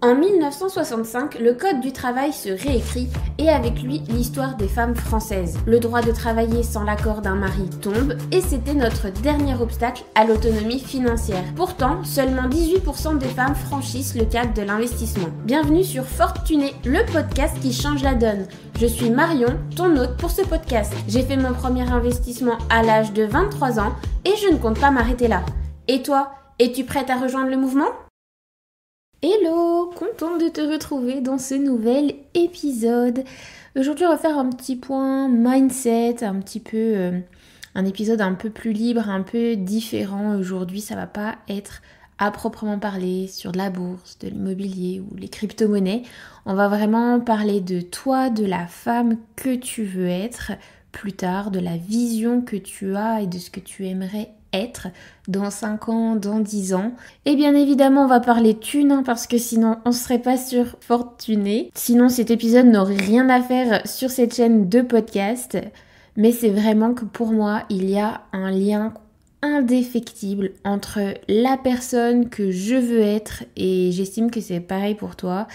En 1965, le Code du travail se réécrit et avec lui l'histoire des femmes françaises. Le droit de travailler sans l'accord d'un mari tombe et c'était notre dernier obstacle à l'autonomie financière. Pourtant, seulement 18% des femmes franchissent le cap de l'investissement. Bienvenue sur Fortuné, le podcast qui change la donne. Je suis Marion, ton hôte pour ce podcast. J'ai fait mon premier investissement à l'âge de 23 ans et je ne compte pas m'arrêter là. Et toi, es-tu prête à rejoindre le mouvement ? Hello, contente de te retrouver dans ce nouvel épisode. Aujourd'hui, on va faire un petit point mindset, un épisode un peu plus libre, un peu différent. Aujourd'hui, ça va pas être à proprement parler sur de la bourse, de l'immobilier ou les crypto-monnaies. On va vraiment parler de toi, de la femme que tu veux être plus tard, de la vision que tu as et de ce que tu aimerais être dans 5 ans, dans 10 ans. Et bien évidemment, on va parler thunes, parce que sinon, on serait pas sur Fortuné. Sinon, cet épisode n'aurait rien à faire sur cette chaîne de podcast. Mais c'est vraiment que pour moi, il y a un lien indéfectible entre la personne que je veux être, et j'estime que c'est pareil pour toi,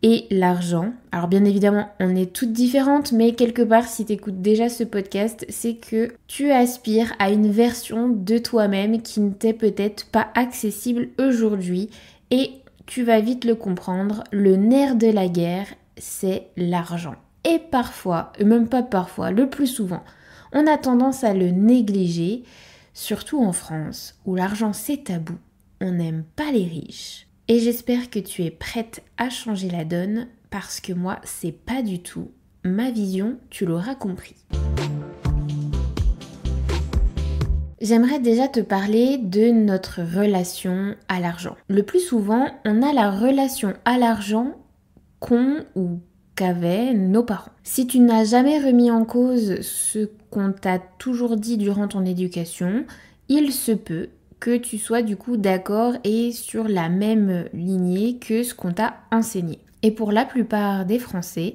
et l'argent. Alors bien évidemment, on est toutes différentes, mais quelque part, si tu écoutes déjà ce podcast, c'est que tu aspires à une version de toi-même qui ne t'est peut-être pas accessible aujourd'hui. Et tu vas vite le comprendre, le nerf de la guerre, c'est l'argent. Et parfois, et même pas parfois, le plus souvent, on a tendance à le négliger, surtout en France, où l'argent c'est tabou. On n'aime pas les riches. Et j'espère que tu es prête à changer la donne parce que moi, c'est pas du tout ma vision, tu l'auras compris. J'aimerais déjà te parler de notre relation à l'argent. Le plus souvent, on a la relation à l'argent qu'ont ou qu'avaient nos parents. Si tu n'as jamais remis en cause ce qu'on t'a toujours dit durant ton éducation, il se peut que tu sois du coup d'accord et sur la même lignée que ce qu'on t'a enseigné. Et pour la plupart des Français,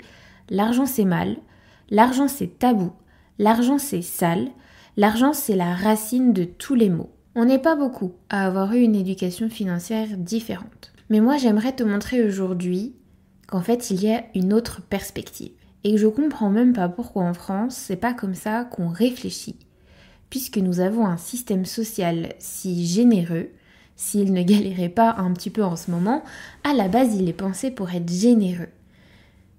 l'argent c'est mal, l'argent c'est tabou, l'argent c'est sale, l'argent c'est la racine de tous les maux. On n'est pas beaucoup à avoir eu une éducation financière différente. Mais moi j'aimerais te montrer aujourd'hui qu'en fait il y a une autre perspective. Et que je comprends même pas pourquoi en France c'est pas comme ça qu'on réfléchit. Puisque nous avons un système social si généreux, s'il ne galérait pas un petit peu en ce moment, à la base il est pensé pour être généreux.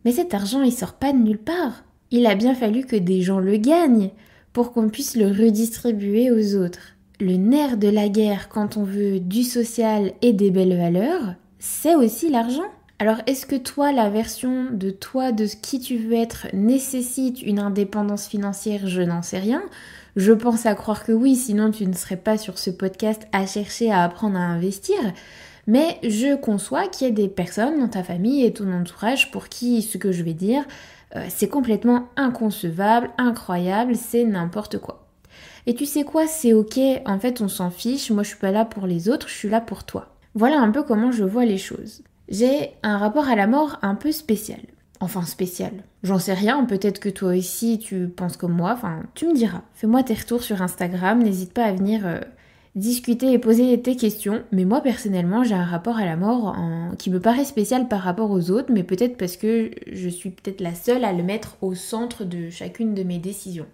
Mais cet argent il sort pas de nulle part. Il a bien fallu que des gens le gagnent pour qu'on puisse le redistribuer aux autres. Le nerf de la guerre quand on veut du social et des belles valeurs, c'est aussi l'argent. Alors est-ce que toi, la version de toi, de qui tu veux être, nécessite une indépendance financière? Je n'en sais rien. Je pense à croire que oui, sinon tu ne serais pas sur ce podcast à chercher à apprendre à investir. Mais je conçois qu'il y ait des personnes dans ta famille et ton entourage pour qui ce que je vais dire, c'est complètement inconcevable, incroyable, c'est n'importe quoi. Et tu sais quoi, c'est ok, en fait on s'en fiche, moi je suis pas là pour les autres, je suis là pour toi. Voilà un peu comment je vois les choses. J'ai un rapport à la mort un peu spécial. Enfin spécial. J'en sais rien, peut-être que toi aussi tu penses comme moi, enfin tu me diras. Fais-moi tes retours sur Instagram, n'hésite pas à venir discuter et poser tes questions. Mais moi personnellement j'ai un rapport à la mort qui me paraît spécial par rapport aux autres, mais peut-être parce que je suis peut-être la seule à le mettre au centre de chacune de mes décisions.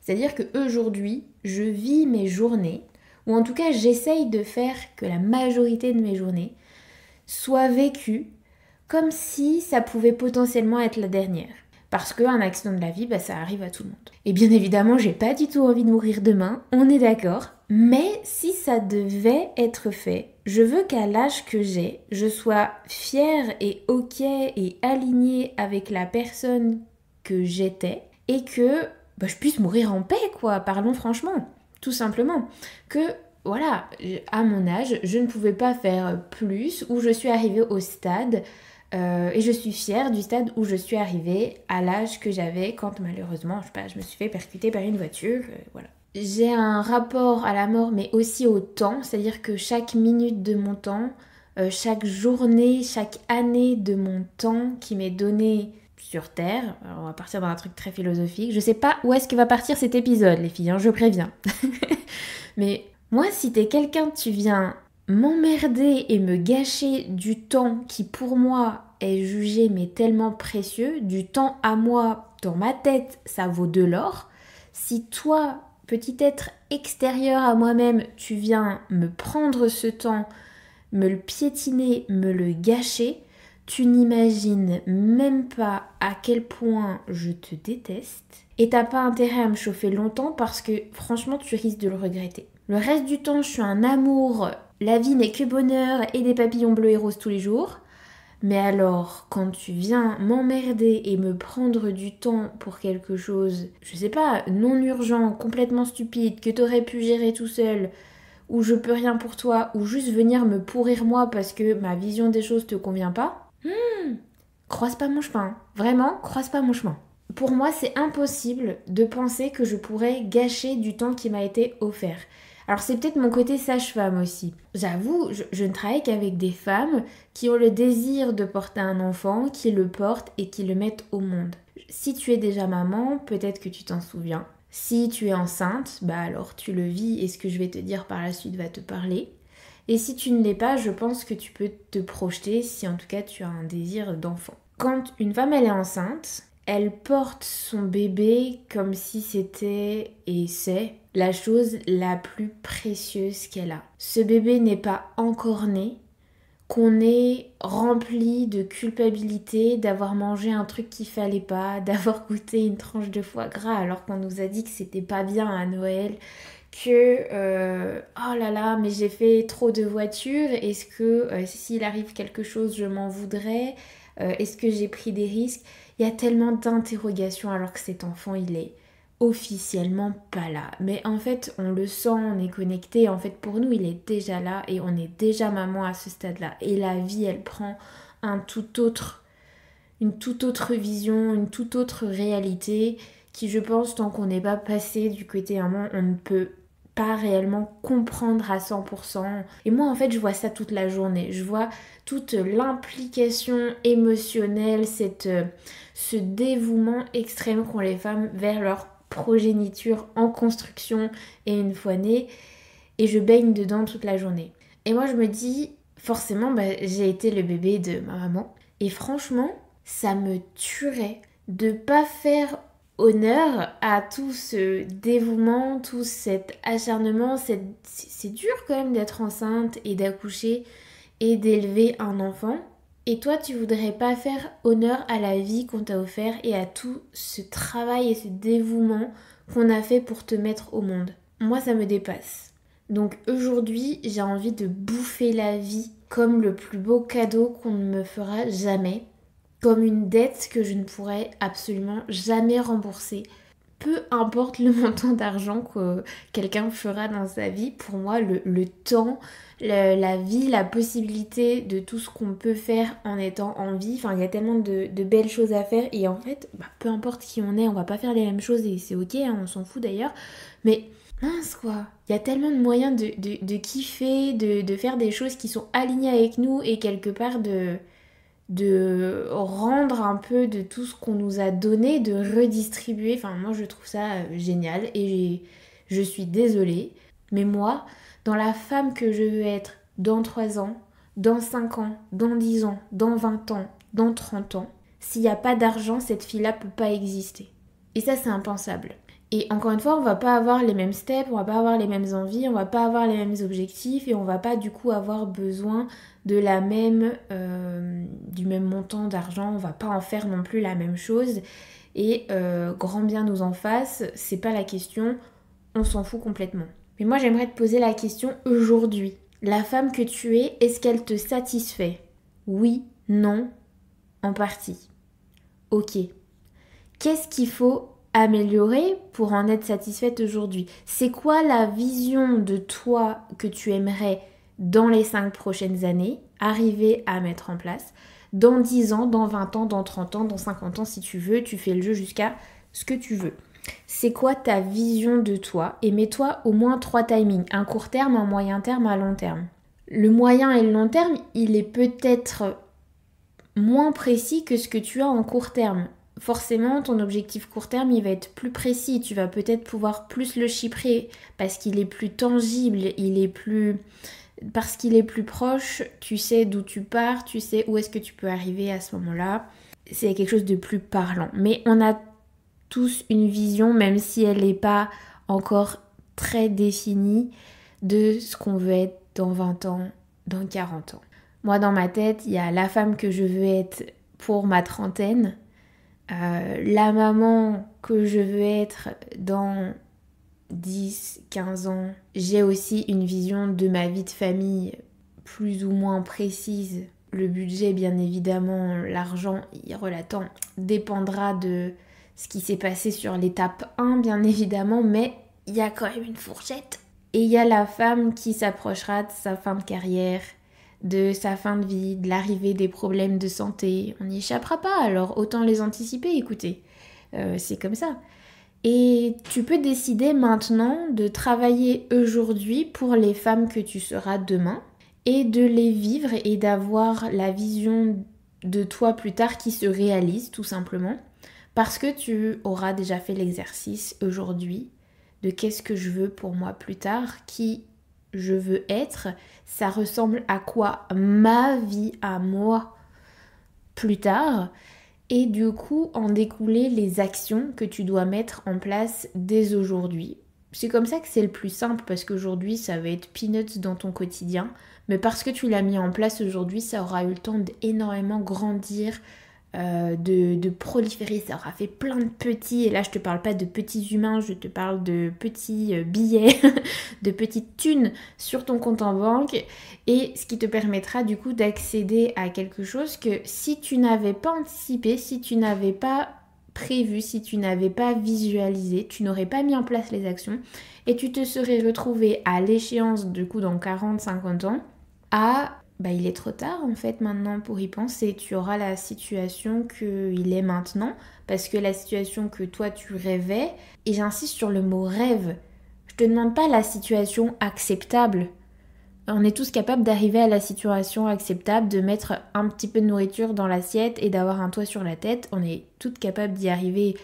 C'est-à-dire qu'aujourd'hui, je vis mes journées, ou en tout cas j'essaye de faire que la majorité de mes journées soit vécues comme si ça pouvait potentiellement être la dernière. Parce qu'un accident de la vie, ça arrive à tout le monde. Et bien évidemment, j'ai pas du tout envie de mourir demain, on est d'accord. Mais si ça devait être fait, je veux qu'à l'âge que j'ai, je sois fière et ok et alignée avec la personne que j'étais et que je puisse mourir en paix, quoi. Parlons franchement, tout simplement. Que voilà, à mon âge, je ne pouvais pas faire plus, où je suis arrivée au stade, et je suis fière du stade où je suis arrivée à l'âge que j'avais quand malheureusement, je me suis fait percuter par une voiture, voilà. J'ai un rapport à la mort, mais aussi au temps, c'est-à-dire que chaque minute de mon temps, chaque journée, chaque année de mon temps qui m'est donné sur Terre, alors on va partir dans un truc très philosophique, je sais pas où est-ce que va partir cet épisode les filles, je préviens. Mais moi si t'es quelqu'un, tu viens m'emmerder et me gâcher du temps qui pour moi est jugé mais tellement précieux, du temps à moi dans ma tête ça vaut de l'or, si toi, petit être extérieur à moi-même, tu viens me prendre ce temps, me le piétiner, me le gâcher, tu n'imagines même pas à quel point je te déteste et t'as pas intérêt à me chauffer longtemps parce que franchement tu risques de le regretter. Le reste du temps je suis un amour, la vie n'est que bonheur et des papillons bleus et roses tous les jours. Mais alors, quand tu viens m'emmerder et me prendre du temps pour quelque chose, je sais pas, non urgent, complètement stupide, que t'aurais pu gérer tout seul, ou je peux rien pour toi, ou juste venir me pourrir moi parce que ma vision des choses te convient pas, croise pas mon chemin. Vraiment, croise pas mon chemin. Pour moi, c'est impossible de penser que je pourrais gâcher du temps qui m'a été offert. Alors c'est peut-être mon côté sage-femme aussi. J'avoue, je ne travaille qu'avec des femmes qui ont le désir de porter un enfant, qui le portent et qui le mettent au monde. Si tu es déjà maman, peut-être que tu t'en souviens. Si tu es enceinte, bah alors tu le vis et ce que je vais te dire par la suite va te parler. Et si tu ne l'es pas, je pense que tu peux te projeter si en tout cas tu as un désir d'enfant. Quand une femme elle est enceinte, elle porte son bébé comme si c'était, et c'est, la chose la plus précieuse qu'elle a. Ce bébé n'est pas encore né, qu'on est rempli de culpabilité d'avoir mangé un truc qu'il fallait pas, d'avoir goûté une tranche de foie gras alors qu'on nous a dit que c'était pas bien à Noël, que oh là là mais j'ai fait trop de voitures, est-ce que s'il arrive quelque chose je m'en voudrais, est-ce que j'ai pris des risques? Il y a tellement d'interrogations alors que cet enfant il est officiellement pas là. Mais en fait on le sent, on est connecté, en fait pour nous il est déjà là et on est déjà maman à ce stade-là. Et la vie elle prend une toute autre vision, une toute autre réalité qui je pense tant qu'on n'est pas passé du côté maman on ne peut pas réellement comprendre à 100%. Et moi en fait je vois ça toute la journée, je vois toute l'implication émotionnelle, ce dévouement extrême qu'ont les femmes vers leur progéniture en construction et une fois née, et je baigne dedans toute la journée. Et moi je me dis, forcément j'ai été le bébé de ma maman, et franchement ça me tuerait de pas faire honneur à tout ce dévouement, tout cet acharnement. C'est dur quand même d'être enceinte et d'accoucher et d'élever un enfant. Et toi, tu voudrais pas faire honneur à la vie qu'on t'a offert et à tout ce travail et ce dévouement qu'on a fait pour te mettre au monde. Moi, ça me dépasse. Donc aujourd'hui, j'ai envie de bouffer la vie comme le plus beau cadeau qu'on ne me fera jamais, comme une dette que je ne pourrai absolument jamais rembourser. Peu importe le montant d'argent que quelqu'un fera dans sa vie, pour moi le temps, la vie, la possibilité de tout ce qu'on peut faire en étant en vie, enfin il y a tellement de belles choses à faire et en fait, peu importe qui on est, on va pas faire les mêmes choses et c'est ok, hein, on s'en fout d'ailleurs, mais mince quoi, il y a tellement de moyens de kiffer, de faire des choses qui sont alignées avec nous et quelque part de rendre un peu de tout ce qu'on nous a donné, de redistribuer. Enfin, moi, je trouve ça génial et je suis désolée. Mais moi, dans la femme que je veux être dans 3 ans, dans 5 ans, dans 10 ans, dans 20 ans, dans 30 ans, s'il n'y a pas d'argent, cette fille-là peut pas exister. Et ça, c'est impensable. Et encore une fois, on va pas avoir les mêmes steps, on va pas avoir les mêmes envies, on va pas avoir les mêmes objectifs et on va pas du coup avoir besoin de du même montant d'argent, on va pas en faire non plus la même chose et grand bien nous en fasse, c'est pas la question, on s'en fout complètement. Mais moi j'aimerais te poser la question aujourd'hui. La femme que tu es, est-ce qu'elle te satisfait? Oui, non, en partie. Ok. Qu'est-ce qu'il faut améliorer pour en être satisfaite aujourd'hui? C'est quoi la vision de toi que tu aimerais dans les 5 prochaines années arriver à mettre en place? Dans 10 ans, dans 20 ans, dans 30 ans, dans 50 ans si tu veux, tu fais le jeu jusqu'à ce que tu veux. C'est quoi ta vision de toi? Et mets-toi au moins 3 timings, un court terme, un moyen terme, un long terme. Le moyen et le long terme, il est peut-être moins précis que ce que tu as en court terme. Forcément, ton objectif court terme, il va être plus précis. Tu vas peut-être pouvoir plus le chiffrer parce qu'il est plus tangible, il est plus Parce qu'il est plus proche, tu sais d'où tu pars, tu sais où est-ce que tu peux arriver à ce moment-là. C'est quelque chose de plus parlant. Mais on a tous une vision, même si elle n'est pas encore très définie, de ce qu'on veut être dans 20 ans, dans 40 ans. Moi, dans ma tête, il y a la femme que je veux être pour ma trentaine, la maman que je veux être dans 10, 15 ans. J'ai aussi une vision de ma vie de famille plus ou moins précise. Le budget, bien évidemment, l'argent y relatant, dépendra de ce qui s'est passé sur l'étape 1, bien évidemment, mais il y a quand même une fourchette. Et il y a la femme qui s'approchera de sa fin de carrière, de sa fin de vie, de l'arrivée des problèmes de santé. On n'y échappera pas, alors autant les anticiper, écoutez. C'est comme ça. Et tu peux décider maintenant de travailler aujourd'hui pour les femmes que tu seras demain et de les vivre et d'avoir la vision de toi plus tard qui se réalise tout simplement parce que tu auras déjà fait l'exercice aujourd'hui de qu'est-ce que je veux pour moi plus tard, qui je veux être, ça ressemble à quoi ma vie à moi plus tard. Et du coup, en découler les actions que tu dois mettre en place dès aujourd'hui. C'est comme ça que c'est le plus simple parce qu'aujourd'hui, ça va être peanuts dans ton quotidien. Mais parce que tu l'as mis en place aujourd'hui, ça aura eu le temps d'énormément grandir, de proliférer. Ça aura fait plein de petits, et là je te parle pas de petits humains, je te parle de petits billets, de petites thunes sur ton compte en banque, et ce qui te permettra du coup d'accéder à quelque chose que si tu n'avais pas anticipé, si tu n'avais pas prévu, si tu n'avais pas visualisé, tu n'aurais pas mis en place les actions, et tu te serais retrouvé à l'échéance du coup dans 40-50 ans à il est trop tard en fait maintenant pour y penser. Tu auras la situation qu'il est maintenant parce que la situation que toi tu rêvais, et j'insiste sur le mot rêve, je te demande pas la situation acceptable. On est tous capables d'arriver à la situation acceptable, de mettre un petit peu de nourriture dans l'assiette et d'avoir un toit sur la tête. On est toutes capables d'y arriver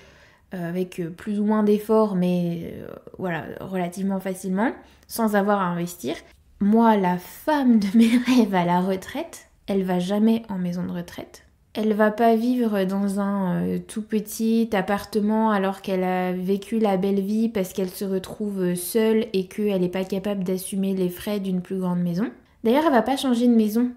avec plus ou moins d'efforts, mais voilà, relativement facilement, sans avoir à investir. Moi, la femme de mes rêves à la retraite, elle va jamais en maison de retraite. Elle va pas vivre dans un tout petit appartement alors qu'elle a vécu la belle vie parce qu'elle se retrouve seule et qu'elle n'est pas capable d'assumer les frais d'une plus grande maison. D'ailleurs, elle va pas changer de maison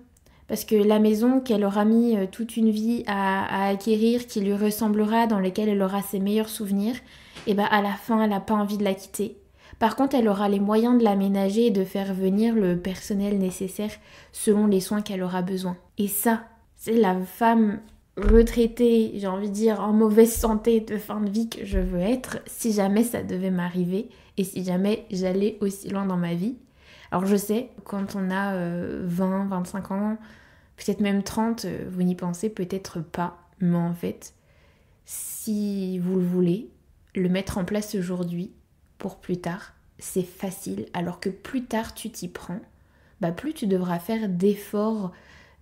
parce que la maison qu'elle aura mis toute une vie à acquérir, qui lui ressemblera, dans laquelle elle aura ses meilleurs souvenirs, et à la fin, elle n'a pas envie de la quitter. Par contre, elle aura les moyens de l'aménager et de faire venir le personnel nécessaire selon les soins qu'elle aura besoin. Et ça, c'est la femme retraitée, j'ai envie de dire en mauvaise santé de fin de vie que je veux être si jamais ça devait m'arriver et si jamais j'allais aussi loin dans ma vie. Alors je sais, quand on a 20, 25 ans, peut-être même 30, vous n'y pensez peut-être pas, mais en fait, si vous le voulez, le mettre en place aujourd'hui, pour plus tard, c'est facile. Alors que plus tard tu t'y prends, plus tu devras faire d'efforts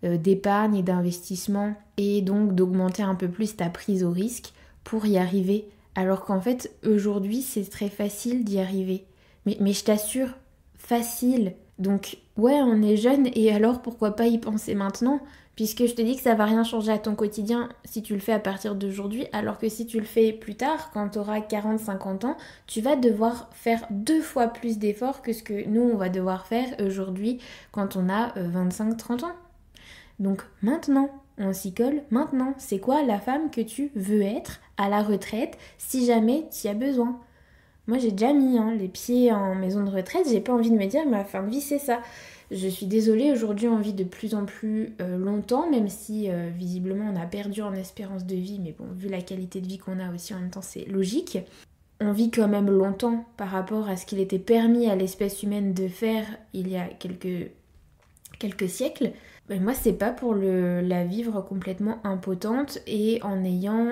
d'épargne et d'investissement et donc d'augmenter un peu plus ta prise au risque pour y arriver. Alors qu'en fait, aujourd'hui, c'est très facile d'y arriver. Mais je t'assure, facile. Donc, ouais, on est jeune et alors pourquoi pas y penser maintenant ? Puisque je te dis que ça va rien changer à ton quotidien si tu le fais à partir d'aujourd'hui, alors que si tu le fais plus tard, quand tu auras 40-50 ans, tu vas devoir faire 2 fois plus d'efforts que ce que nous, on va devoir faire aujourd'hui quand on a 25-30 ans. Donc maintenant, on s'y colle maintenant. C'est quoi la femme que tu veux être à la retraite si jamais tu y as besoin ? Moi, j'ai déjà mis les pieds en maison de retraite, j'ai pas envie de me dire ma fin de vie, c'est ça. Je suis désolée, aujourd'hui on vit de plus en plus longtemps, même si visiblement on a perdu en espérance de vie, mais bon, vu la qualité de vie qu'on a aussi en même temps, c'est logique. On vit quand même longtemps par rapport à ce qu'il était permis à l'espèce humaine de faire il y a quelques siècles. Mais moi, c'est pas pour la vivre complètement impotente et en ayant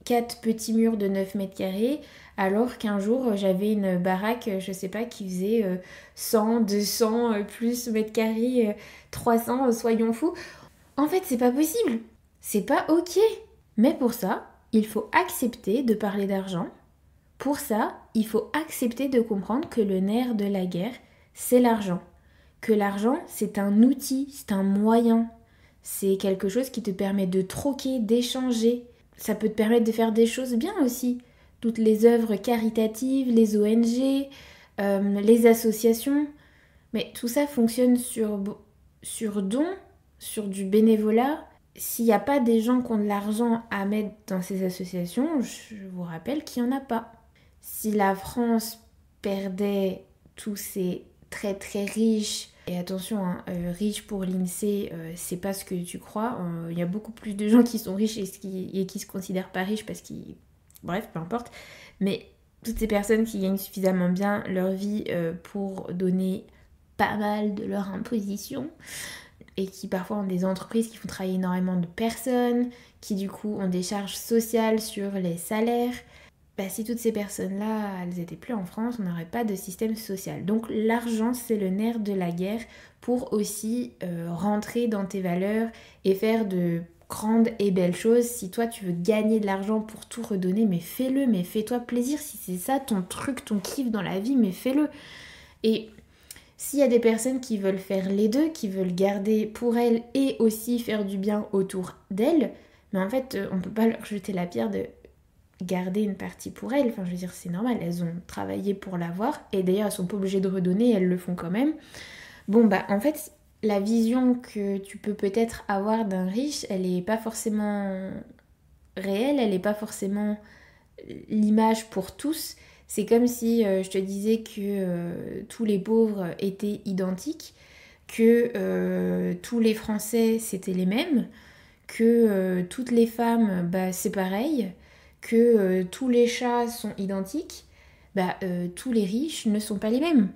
4 petits murs de 9 mètres carrés, alors qu'un jour j'avais une baraque, je sais pas, qui faisait 100, 200, plus mètres carrés, 300, soyons fous. En fait, c'est pas possible. C'est pas ok. Mais pour ça, il faut accepter de parler d'argent. Pour ça, il faut accepter de comprendre que le nerf de la guerre, c'est l'argent. que l'argent, c'est un outil, c'est un moyen. C'est quelque chose qui te permet de troquer, d'échanger. Ça peut te permettre de faire des choses bien aussi. Toutes les œuvres caritatives, les ONG, les associations. Mais tout ça fonctionne sur don, sur du bénévolat. S'il n'y a pas des gens qui ont de l'argent à mettre dans ces associations, je vous rappelle qu'il n'y en a pas. Si la France perdait tous ces très très riches, et attention, hein, riches pour l'INSEE, c'est pas ce que tu crois, il y a beaucoup plus de gens qui sont riches et qui se considèrent pas riches parce qu'ils... Bref, peu importe. Mais toutes ces personnes qui gagnent suffisamment bien leur vie pour donner pas mal de leur imposition et qui parfois ont des entreprises qui font travailler énormément de personnes, qui du coup ont des charges sociales sur les salaires. Bah, si toutes ces personnes-là, elles n'étaient plus en France, on n'aurait pas de système social. Donc l'argent, c'est le nerf de la guerre pour aussi rentrer dans tes valeurs et faire de grandes et belles choses. Si toi, tu veux gagner de l'argent pour tout redonner, mais fais-le, mais fais-toi plaisir. Si c'est ça ton truc, ton kiff dans la vie, mais fais-le. Et s'il y a des personnes qui veulent faire les deux, qui veulent garder pour elles et aussi faire du bien autour d'elles, mais en fait, on ne peut pas leur jeter la pierre de garder une partie pour elles. Enfin, je veux dire, c'est normal, elles ont travaillé pour l'avoir, et d'ailleurs, elles sont pas obligées de redonner, elles le font quand même. Bon, bah, en fait, la vision que tu peux peut-être avoir d'un riche, elle est pas forcément réelle, elle est pas forcément l'image pour tous. C'est comme si je te disais que tous les pauvres étaient identiques, que tous les Français c'était les mêmes, que toutes les femmes bah, c'est pareil, que tous les chats sont identiques, bah tous les riches ne sont pas les mêmes.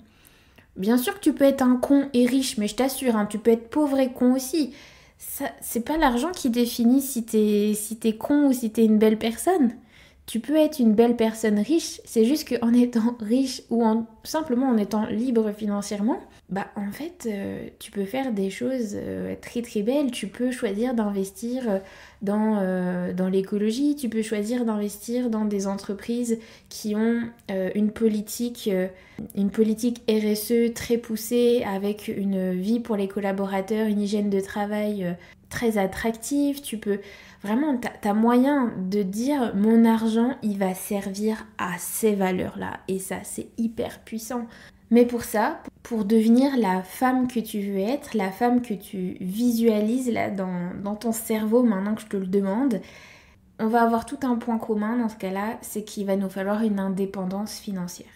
Bien sûr que tu peux être un con et riche, mais je t'assure, hein, tu peux être pauvre et con aussi. Ça, c'est pas l'argent qui définit si t'es con ou si t'es une belle personne. Tu peux être une belle personne riche, c'est juste qu'en étant riche ou simplement en étant libre financièrement, bah en fait tu peux faire des choses très très belles. Tu peux choisir d'investir dans l'écologie, tu peux choisir d'investir dans des entreprises qui ont une politique RSE très poussée avec une vie pour les collaborateurs, une hygiène de travail très attractive. Tu peux vraiment, t'as moyen de dire mon argent il va servir à ces valeurs-là, et ça c'est hyper puissant. Mais pour ça, pour devenir la femme que tu veux être, la femme que tu visualises là dans ton cerveau maintenant que je te le demande, on va avoir tout un point commun dans ce cas-là, c'est qu'il va nous falloir une indépendance financière.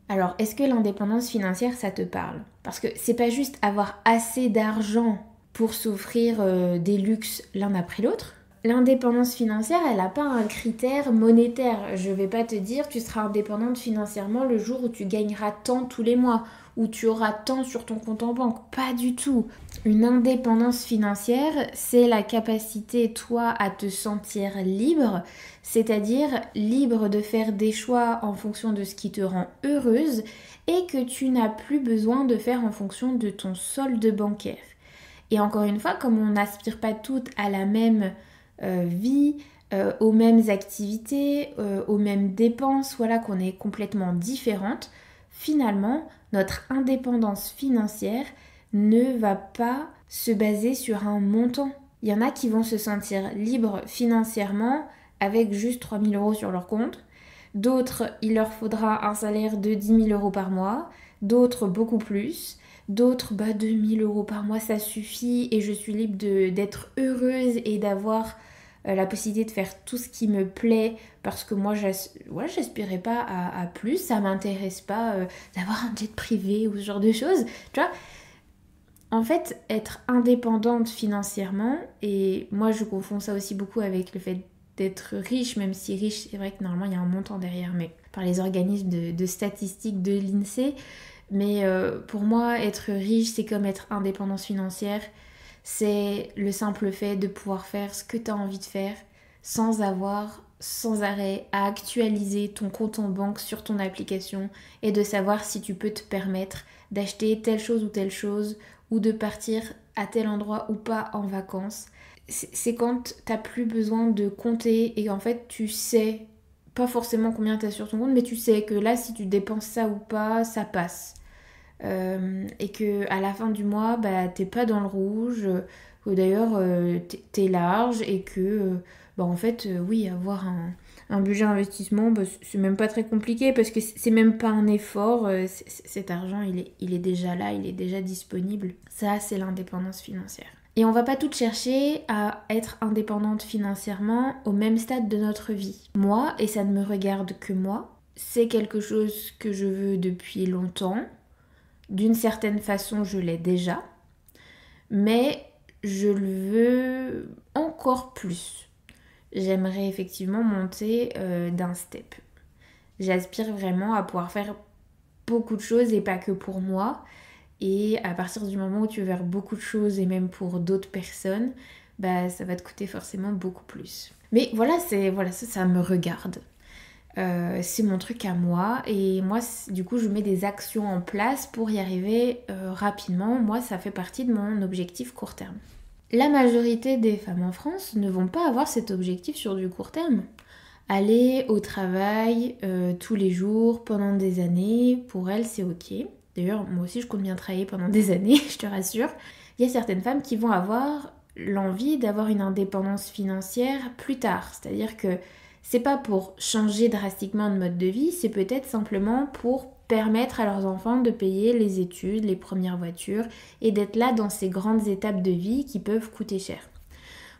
Alors, est-ce que l'indépendance financière, ça te parle? Parce que c'est pas juste avoir assez d'argent pour s'offrir des luxes l'un après l'autre. L'indépendance financière, elle n'a pas un critère monétaire. Je vais pas te dire tu seras indépendante financièrement le jour où tu gagneras tant tous les mois, où tu auras tant sur ton compte en banque. Pas du tout. Une indépendance financière, c'est la capacité, toi, à te sentir libre, c'est-à-dire libre de faire des choix en fonction de ce qui te rend heureuse et que tu n'as plus besoin de faire en fonction de ton solde bancaire. Et encore une fois, comme on n'aspire pas toutes à la même vie, aux mêmes activités, aux mêmes dépenses, voilà, qu'on est complètement différentes, finalement, notre indépendance financière ne va pas se baser sur un montant. Il y en a qui vont se sentir libres financièrement avec juste 3 000 € sur leur compte. D'autres, il leur faudra un salaire de 10 000 € par mois. D'autres, beaucoup plus. D'autres, 2 000 € par mois, ça suffit et je suis libre d'être heureuse et d'avoir la possibilité de faire tout ce qui me plaît parce que moi, j'aspirais pas à plus, ça m'intéresse pas d'avoir un jet privé ou ce genre de choses, tu vois. En fait, être indépendante financièrement, et moi je confonds ça aussi beaucoup avec le fait d'être riche, même si riche, c'est vrai que normalement il y a un montant derrière, mais par les organismes de statistiques de l'INSEE. Mais pour moi, être riche, c'est comme être indépendance financière. C'est le simple fait de pouvoir faire ce que tu as envie de faire sans avoir sans arrêt à actualiser ton compte en banque sur ton application et de savoir si tu peux te permettre d'acheter telle chose ou de partir à tel endroit ou pas en vacances. C'est quand t'as plus besoin de compter et en fait tu sais pas forcément combien tu as sur ton compte, mais tu sais que là, si tu dépenses ça ou pas, ça passe. Et que à la fin du mois, bah, t'es pas dans le rouge, que d'ailleurs t'es large et que bah, en fait, oui, avoir un budget investissement, bah, c'est même pas très compliqué parce que c'est même pas un effort. Cet argent, il est déjà là, il est déjà disponible. Ça, c'est l'indépendance financière. Et on va pas toutes chercher à être indépendante financièrement au même stade de notre vie. Moi, et ça ne me regarde que moi, c'est quelque chose que je veux depuis longtemps. D'une certaine façon, je l'ai déjà, mais je le veux encore plus. J'aimerais effectivement monter d'un step. J'aspire vraiment à pouvoir faire beaucoup de choses et pas que pour moi. Et à partir du moment où tu veux faire beaucoup de choses et même pour d'autres personnes, bah ça va te coûter forcément beaucoup plus. Mais voilà, ça me regarde. C'est mon truc à moi et moi du coup je mets des actions en place pour y arriver rapidement. Moi ça fait partie de mon objectif court terme. La majorité des femmes en France ne vont pas avoir cet objectif sur du court terme. Aller au travail tous les jours pendant des années, pour elles c'est ok. D'ailleurs moi aussi je compte bien travailler pendant des années, je te rassure. Il y a certaines femmes qui vont avoir l'envie d'avoir une indépendance financière plus tard. C'est-à-dire que c'est pas pour changer drastiquement de mode de vie, c'est peut-être simplement pour permettre à leurs enfants de payer les études, les premières voitures et d'être là dans ces grandes étapes de vie qui peuvent coûter cher.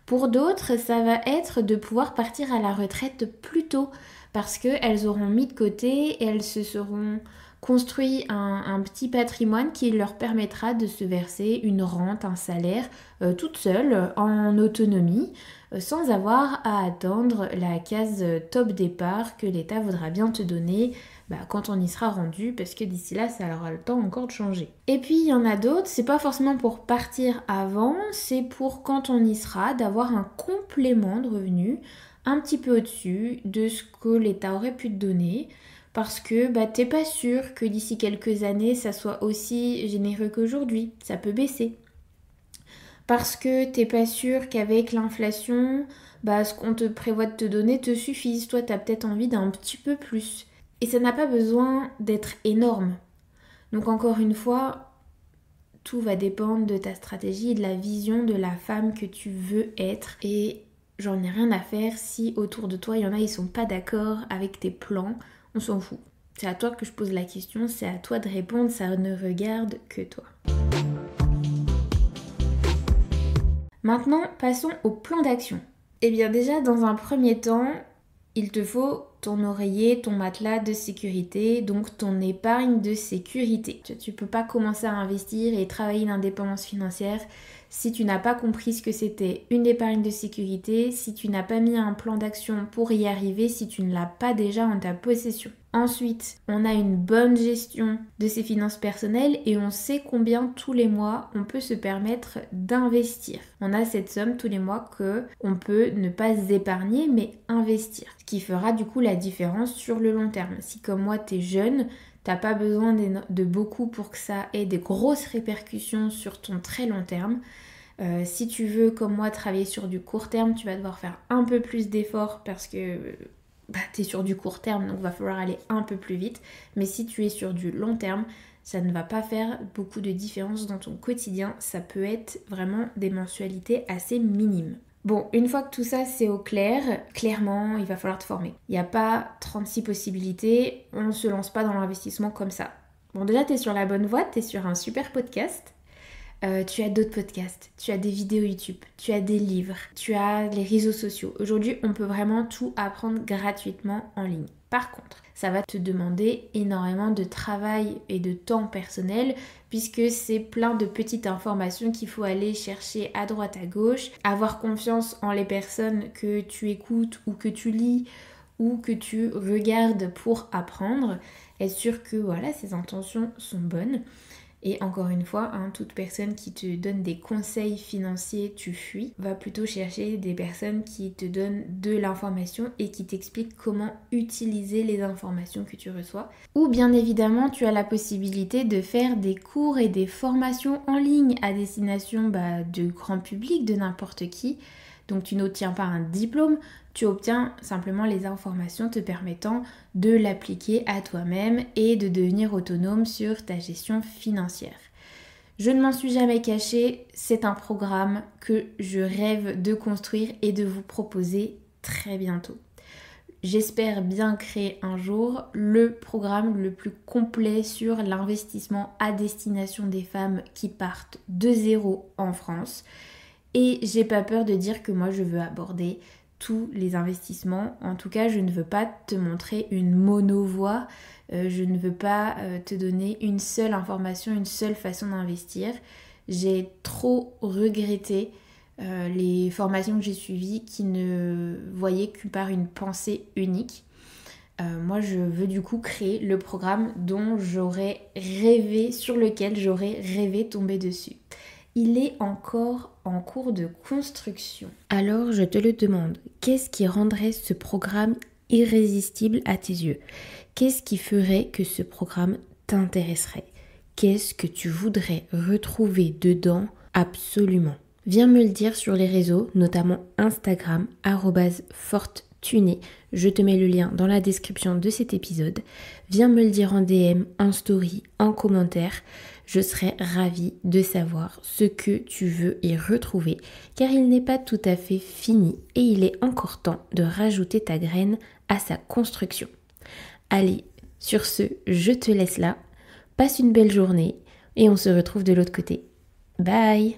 Pour d'autres, ça va être de pouvoir partir à la retraite plus tôt parce qu'elles auront mis de côté et elles se seront construit un petit patrimoine qui leur permettra de se verser une rente, un salaire toute seule, en autonomie, sans avoir à attendre la case top départ que l'État voudra bien te donner quand on y sera rendu, parce que d'ici là, ça aura le temps encore de changer. Et puis il y en a d'autres, c'est pas forcément pour partir avant, c'est pour quand on y sera, d'avoir un complément de revenus un petit peu au-dessus de ce que l'État aurait pu te donner. Parce que t'es pas sûr que d'ici quelques années ça soit aussi généreux qu'aujourd'hui, ça peut baisser. Parce que t'es pas sûr qu'avec l'inflation, ce qu'on te prévoit de te donner te suffise. Toi t'as peut-être envie d'un petit peu plus. Et ça n'a pas besoin d'être énorme. Donc encore une fois, tout va dépendre de ta stratégie et de la vision de la femme que tu veux être. Et j'en ai rien à faire si autour de toi il y en a, ils sont pas d'accord avec tes plans. On s'en fout. C'est à toi que je pose la question, c'est à toi de répondre, ça ne regarde que toi. Maintenant, passons au plan d'action. Eh bien déjà, dans un premier temps, il te faut ton oreiller, ton matelas de sécurité, donc ton épargne de sécurité. Tu peux pas commencer à investir et travailler l'indépendance financière si tu n'as pas compris ce que c'était une épargne de sécurité, si tu n'as pas mis un plan d'action pour y arriver, si tu ne l'as pas déjà en ta possession. Ensuite, on a une bonne gestion de ses finances personnelles et on sait combien tous les mois on peut se permettre d'investir. On a cette somme tous les mois que on peut ne pas épargner mais investir. Ce qui fera du coup la différence sur le long terme. Si comme moi t'es jeune, t'as pas besoin de beaucoup pour que ça ait des grosses répercussions sur ton très long terme. Si tu veux comme moi travailler sur du court terme, tu vas devoir faire un peu plus d'efforts parce que t'es sur du court terme, donc va falloir aller un peu plus vite. Mais si tu es sur du long terme, ça ne va pas faire beaucoup de différence dans ton quotidien. Ça peut être vraiment des mensualités assez minimes. Bon, une fois que tout ça c'est au clair, clairement, il va falloir te former. Il n'y a pas 36 possibilités, on ne se lance pas dans l'investissement comme ça. Bon, déjà, t'es sur la bonne voie, t'es sur un super podcast. Tu as d'autres podcasts, tu as des vidéos YouTube, tu as des livres, tu as les réseaux sociaux. Aujourd'hui, on peut vraiment tout apprendre gratuitement en ligne. Par contre, ça va te demander énormément de travail et de temps personnel puisque c'est plein de petites informations qu'il faut aller chercher à droite à gauche, avoir confiance en les personnes que tu écoutes ou que tu lis ou que tu regardes pour apprendre, être sûr que voilà, ces intentions sont bonnes. Et encore une fois, toute personne qui te donne des conseils financiers, tu fuis. Va plutôt chercher des personnes qui te donnent de l'information et qui t'expliquent comment utiliser les informations que tu reçois. Ou bien évidemment, tu as la possibilité de faire des cours et des formations en ligne à destination du grand public, de n'importe qui. Donc tu n'obtiens pas un diplôme, tu obtiens simplement les informations te permettant de l'appliquer à toi-même et de devenir autonome sur ta gestion financière. Je ne m'en suis jamais cachée, c'est un programme que je rêve de construire et de vous proposer très bientôt. J'espère bien créer un jour le programme le plus complet sur l'investissement à destination des femmes qui partent de zéro en France. Et j'ai pas peur de dire que moi je veux aborder tous les investissements. En tout cas, je ne veux pas te montrer une monovoie. Je ne veux pas te donner une seule information, une seule façon d'investir. J'ai trop regretté les formations que j'ai suivies qui ne voyaient que par une pensée unique. Moi, je veux du coup créer le programme dont j'aurais rêvé, sur lequel j'aurais rêvé tomber dessus. Il est encore en cours de construction. Alors, je te le demande, qu'est-ce qui rendrait ce programme irrésistible à tes yeux? Qu'est-ce qui ferait que ce programme t'intéresserait? Qu'est-ce que tu voudrais retrouver dedans absolument? Viens me le dire sur les réseaux, notamment Instagram, @forttunée. Je te mets le lien dans la description de cet épisode. Viens me le dire en DM, en story, en commentaire. Je serai ravie de savoir ce que tu veux y retrouver, car il n'est pas tout à fait fini et il est encore temps de rajouter ta graine à sa construction. Allez, sur ce, je te laisse là. Passe une belle journée et on se retrouve de l'autre côté. Bye!